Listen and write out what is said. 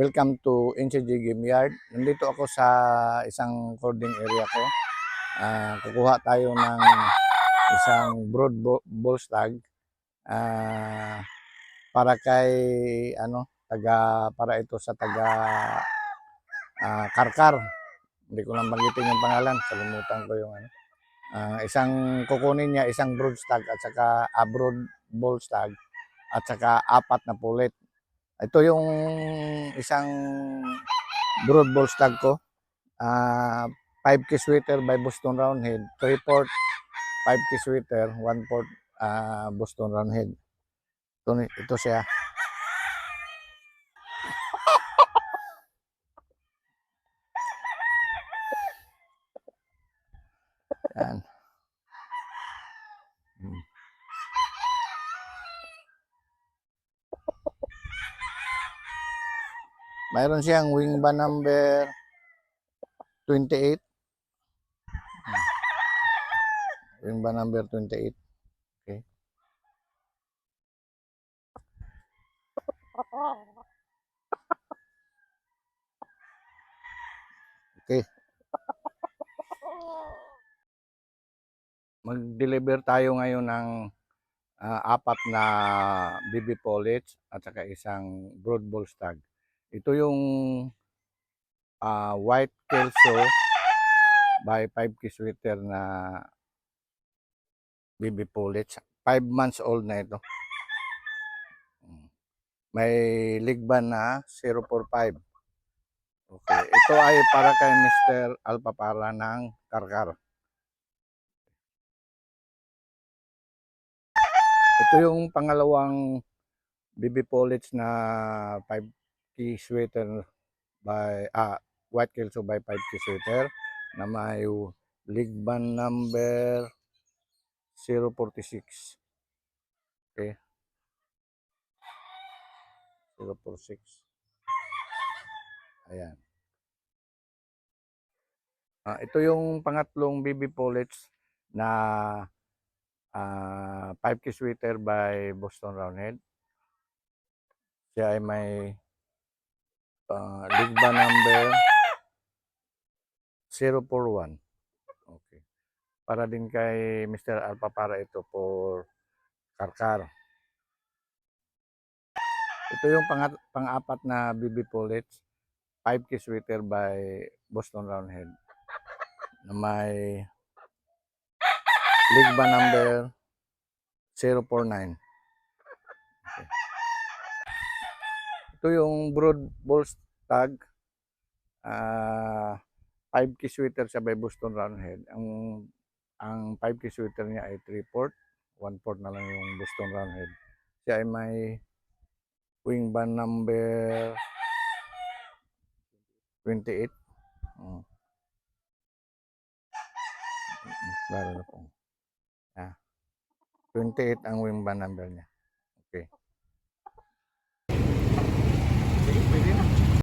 Welcome to NCG Game Yard. Nandito ako sa isang cording area ko. Kukuha tayo ng isang broad bull stag para kay para ito sa taga Karkar. Hindi ko lang banggitin yung pangalan, kalimutan ko yung isang kukunin niya isang broad stag at saka broad bull stag at saka 4 na pulit. Ito yung isang broad bull stag ko. 5K sweater by Boston Roundhead. 3/4 5K sweater, 1/4 Boston Roundhead. Ito siya. Yan. Mayroon siyang wing band number 28. Wing band number 28. Okay. Okay. Mag-deliver tayo ngayon ng 4 na BB Polish at saka isang broad bull stag. Ito yung white Kelso by 5K sweater na BB Polish. 5 months old na ito. May ligban na 045. Okay. Ito ay para kay Mr. Alpapara ng Karkar. Ito yung pangalawang BB Polish na 5K sweater by white Kelso by 5K sweater na may ligban number 046. Okay. 046. Ayan. Ito yung pangatlong BB Polish na 5K sweater by Boston Roundhead. Siya ay may ligba number 041. Okay. Para din kay Mr. Alpapara ito for Karkar. Ito yung pang-apat na BB Polish 5K sweater by Boston Roundhead na may ligba number 049. Okay. Ito yung broad bull stag 5K sweater siya by Boston Roundhead. Ang 5K sweater niya ay 3/4, 1/4 na lang yung Boston Roundhead. Siya ay may wing band number 28. Lalo na po. 28 ang wing band number niya. Okay.